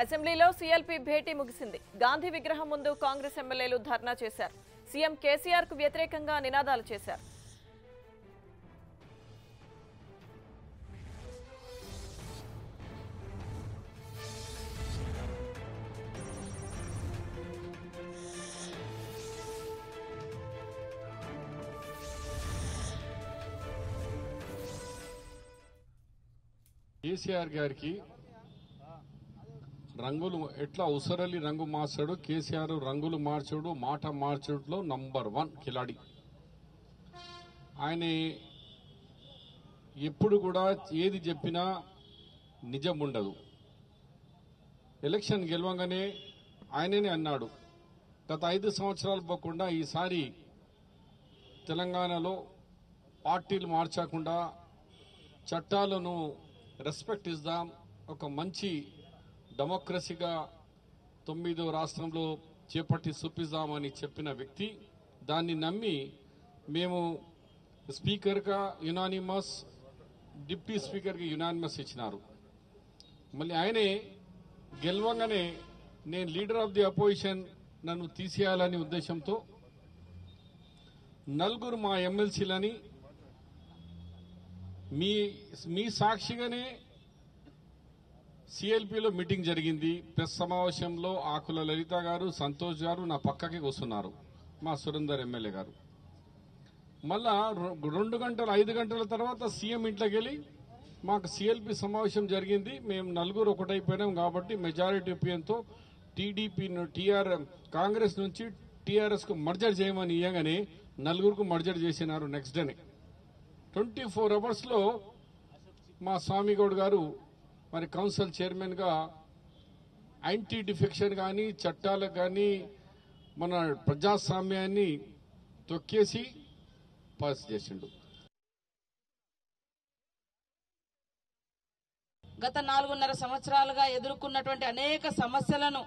అసెంబ్లీలో సీఎల్పీ భేటీ ముగిసింది. గాంధీ విగ్రహం ముందు కాంగ్రెస్ ఎమ్మెల్యేలు ధర్నా చేశారు. సీఎం కేసీఆర్ కు వ్యతిరేకంగా నినాదాలు చేశారు. కేసీఆర్ గారికి రంగులు ఎట్లా ఉసరలి రంగు మార్చాడు, కేసీఆర్ రంగులు మార్చుడు, మాట మార్చుడులో నంబర్ 1 కిలాడి. ఆయన ఎప్పుడు కూడా ఏది చెప్పినా నిజం ఉండదు. ఎలక్షన్ గెలవంగానే ఆయననే అన్నాడు, గత 5 సంవత్సరాలు పోకుండా ఈసారి తెలంగాణలో పార్టీలు మార్చకుండా చట్టాలను రెస్పెక్ట్ ఇద్దాం, ఒక మంచి డెమోక్రసీగా 9వ రాష్ట్రంలో చేపట్టి చూపిద్దామని చెప్పిన వ్యక్తి దాన్ని నమ్మి మేము స్పీకర్గా యునానిమస్, డిప్యూటీ స్పీకర్గా యునానిమస్ ఇచ్చినారు. మళ్ళీ ఆయనే గెలవంగానే నేను లీడర్ ఆఫ్ ది అపోజిషన్ నన్ను తీసేయాలనే ఉద్దేశంతో 4 మా ఎమ్మెల్సీలని మీ సాక్షిగానే సిఎల్పిలో మీటింగ్ జరిగింది. ప్రెస్ సమావేశంలో ఆకుల లలిత గారు, సంతోష్ గారు నా పక్కకి వస్తున్నారు, మా సురేందర్ ఎమ్మెల్యే గారు. మళ్ళా 2 గంటలు 5 గంటల తర్వాత సీఎం ఇంట్లోకి వెళ్ళి మాకు సిఎల్పి సమావేశం జరిగింది, మేము 4 ఒకటైపోయినాం కాబట్టి మెజారిటీ ఒపీనియన్తో టీడీపీ కాంగ్రెస్ నుంచి టీఆర్ఎస్ కు మర్జర్ చేయమని ఇయ్యగానే 4కు మర్జర్ చేసినారు. నెక్స్ట్ డేనే 24 అవర్స్ లో మా స్వామిగౌడ్ గారు మరి కౌన్సిల్ చైర్మన్ గా యాంటీ డిఫెక్షన్ కానీ చట్టాలకు కానీ మన ప్రజాస్వామ్యాన్ని తొక్కేసి పాస్ చేసిండు. గత 4.5 సంవత్సరాలుగా ఎదుర్కొన్నటువంటి అనేక సమస్యలను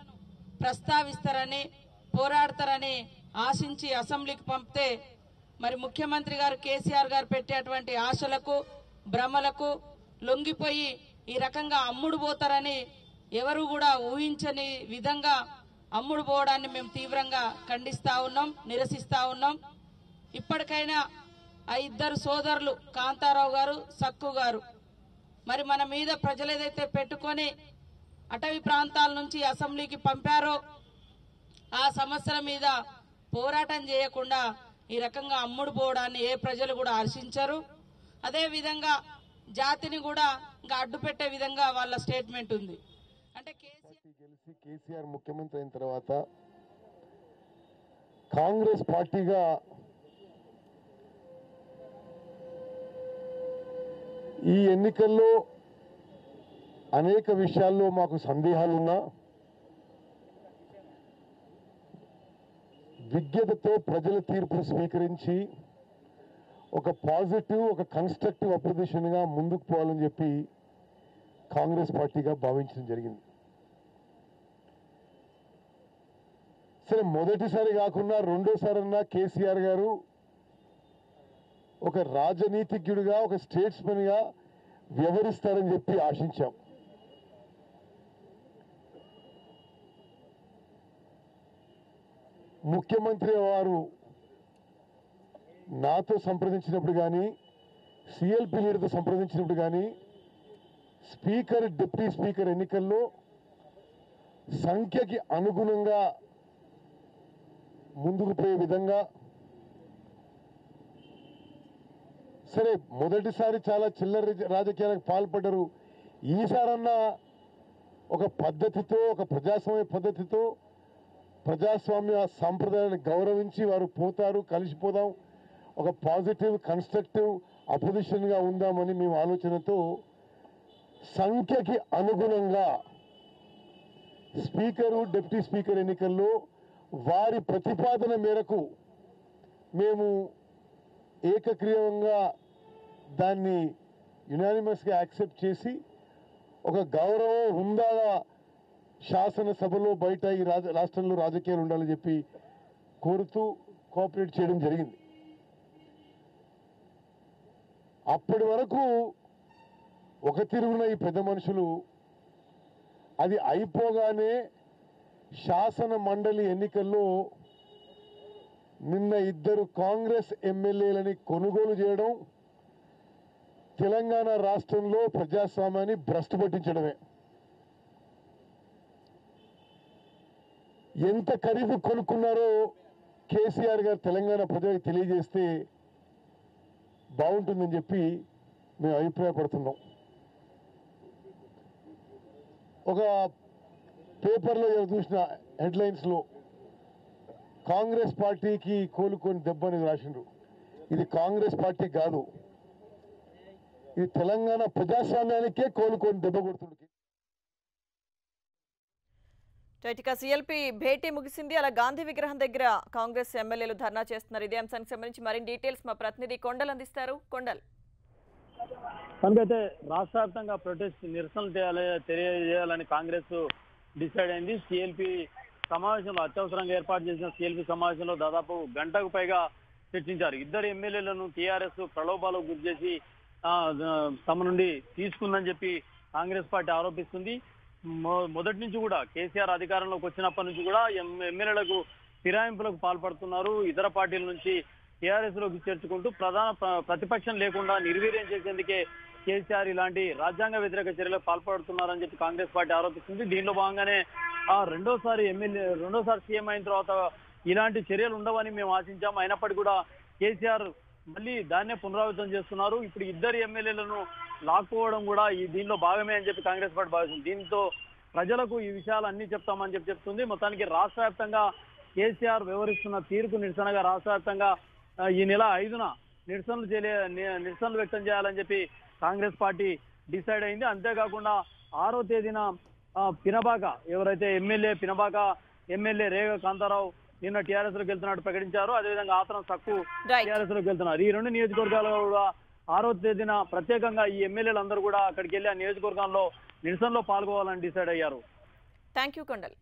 ప్రస్తావిస్తారని, పోరాడతారని ఆశించి అసెంబ్లీకి పంపితే మరి ముఖ్యమంత్రి గారు కేసీఆర్ గారు పెట్టేటువంటి ఆశలకు, భ్రమలకు లొంగిపోయి ఈ రకంగా అమ్ముడు పోతారని ఎవరు కూడా ఊహించని విధంగా అమ్ముడు పోవడాన్ని మేము తీవ్రంగా ఖండిస్తా ఉన్నాం, నిరసిస్తా ఉన్నాం. ఇప్పటికైనా ఆ 2 సోదరులు కాంతారావు గారు, సక్కు గారు మరి మన మీద ప్రజలు ఏదైతే పెట్టుకొని అటవీ ప్రాంతాల నుంచి అసెంబ్లీకి పంపారో ఆ సమస్యల మీద పోరాటం చేయకుండా ఈ రకంగా అమ్ముడు పోవడాన్ని ఏ ప్రజలు కూడా హర్షించరు. అదే విధంగా జాతిని కూడా ఇంకా అడ్డు పెట్టే విధంగా వాళ్ళ స్టేట్మెంట్ ఉంది. అంటే కేసీఆర్ ముఖ్యమంత్రి అయిన తర్వాత కాంగ్రెస్ పార్టీగా ఈ ఎన్నికల్లో అనేక విషయాల్లో మాకు సందేహాలున్నా విజ్ఞతతో ప్రజల తీర్పును స్వీకరించి ఒక పాజిటివ్, ఒక కన్స్ట్రక్టివ్ అపోజిషన్గా ముందుకు పోవాలని చెప్పి కాంగ్రెస్ పార్టీగా భావించడం జరిగింది. సరే, మొదటిసారి కాకుండా రెండోసారన్నా కేసీఆర్ గారు ఒక రాజనీతిజ్ఞుడిగా, ఒక స్టేట్స్మెన్గా వ్యవహరిస్తారని చెప్పి ఆశించాం. ముఖ్యమంత్రి వారు నాతో సంప్రదించినప్పుడు కానీ, సిఎల్పి లీడర్తో సంప్రదించినప్పుడు కానీ స్పీకర్, డిప్యూటీ స్పీకర్ ఎన్నికల్లో సంఖ్యకి అనుగుణంగా ముందుకు పోయే విధంగా, సరే మొదటిసారి చాలా చిల్లర రాజకీయాలకు పాల్పడ్డారు, ఈసారన్నా ఒక పద్ధతితో, ఒక ప్రజాస్వామ్య పద్ధతితో ప్రజాస్వామ్య సంప్రదాయాన్ని గౌరవించి వారు పోతారు, కలిసిపోదాం, ఒక పాజిటివ్ కన్స్ట్రక్టివ్ అపోజిషన్గా ఉందామని మేము ఆలోచనతో సంఖ్యకి అనుగుణంగా స్పీకరు, డిప్యూటీ స్పీకర్ ఎన్నికల్లో వారి ప్రతిపాదన మేరకు మేము ఏకగ్రీవంగా దాన్ని యునానిమస్గా యాక్సెప్ట్ చేసి ఒక గౌరవం, హుందాగా శాసనసభలో, బయట ఈ రాష్ట్రంలో రాజకీయాలు ఉండాలని చెప్పి కోరుతూ కోఆపరేట్ చేయడం జరిగింది. అప్పటి వరకు ఒక తిరుగున ఈ పెద్ద మనుషులు అది అయిపోగానే శాసన మండలి ఎన్నికల్లో నిన్న 2 కాంగ్రెస్ ఎమ్మెల్యేలని కొనుగోలు చేయడం తెలంగాణ రాష్ట్రంలో ప్రజాస్వామ్యాన్ని భ్రష్టు పట్టించడమే. ఎంత ఖరీదు కొనుక్కున్నారో కేసీఆర్ గారు తెలంగాణ ప్రజలకు తెలియజేస్తే బాగుంటుందని చెప్పి మేము అభిప్రాయపడుతున్నాం. ఒక పేపర్లో చూసిన హెడ్లైన్స్లో కాంగ్రెస్ పార్టీకి కోలుకొని దెబ్బ అనేది రాసిండ్రు. ఇది కాంగ్రెస్ పార్టీ కాదు, ఇది తెలంగాణ ప్రజాస్వామ్యానికే కోలుకొని దెబ్బ కొడుతుంది. ఇక సిఎల్పి భేటీ ముగిసింది. అలా గాంధీ విగ్రహం దగ్గర కాంగ్రెస్ ఎమ్మెల్యేలు ధర్నా చేస్తున్నారు. ఇదే అంశానికి సంబంధించి మరిన్ని డీటెయిల్స్ మా ప్రతినిధి కొండల్ అందిస్తారు. కొండల్, అందుకైతే రాష్ట్ర వ్యాప్తంగా ప్రొటెస్ట్ నిరసనలు తెలియజేయాలని కాంగ్రెస్ డిసైడ్ అయింది. సిఎల్పి సమావేశంలో అత్యవసరంగా ఏర్పాటు చేసిన సిఎల్పి సమావేశంలో దాదాపు గంటకు పైగా చర్చించారు. 2 ఎమ్మెల్యేలను టీఆర్ఎస్ ప్రలోభాలకు గురి చేసి తమ నుండి తీసుకుందని చెప్పి కాంగ్రెస్ పార్టీ ఆరోపిస్తుంది. మొదటి నుంచి కూడా కేసీఆర్ అధికారంలోకి వచ్చినప్పటి నుంచి కూడా ఎమ్మెల్యేలకు ఫిరాయింపులకు పాల్పడుతున్నారు. ఇతర పార్టీల నుంచి టీఆర్ఎస్ లోకి చేర్చుకుంటూ ప్రతిపక్షం లేకుండా నిర్వీర్యం చేసేందుకే కేసీఆర్ ఇలాంటి రాజ్యాంగ వ్యతిరేక చర్యలకు పాల్పడుతున్నారని చెప్పి కాంగ్రెస్ పార్టీ ఆరోపిస్తుంది. దీనిలో భాగంగానే రెండోసారి సీఎం అయిన తర్వాత ఇలాంటి చర్యలు ఉండవని మేము ఆశించాం. అయినప్పటికీ కూడా కేసీఆర్ మళ్ళీ దాన్నే పునరావృతం చేస్తున్నారు. ఇప్పుడు 2 ఎమ్మెల్యేలను లాక్కోవడం కూడా దీనిలో భాగమే అని చెప్పి కాంగ్రెస్ పార్టీ భావిస్తుంది. దీంతో ప్రజలకు ఈ విషయాలు అన్ని చెప్తామని చెప్పి చెప్తుంది. మొత్తానికి రాష్ట్ర వ్యాప్తంగా కేసీఆర్ వ్యవహరిస్తున్న తీరుకు నిరసనగా రాష్ట్ర వ్యాప్తంగా ఈ నెల 5న నిరసనలు వ్యక్తం చేయాలని చెప్పి కాంగ్రెస్ పార్టీ డిసైడ్ అయింది. అంతేకాకుండా 6వ తేదీన పినబాక ఎవరైతే పినబాక ఎమ్మెల్యే రేగ కాంతారావు నిన్న టీఆర్ఎస్ లోకి వెళ్తున్నట్టు ప్రకటించారు. అదేవిధంగా ఆతరం సక్కు టీఆర్ఎస్ లోకి వెళ్తున్నారు. ఈ 2 నియోజకవర్గాలు కూడా 6వ తేదీన ప్రత్యేకంగా ఈ ఎమ్మెల్యేలు అందరూ కూడా అక్కడికి వెళ్లి ఆ నియోజకవర్గంలో నిరసనలో పాల్గొవాలని డిసైడ్ అయ్యారు. Thank you Kondal.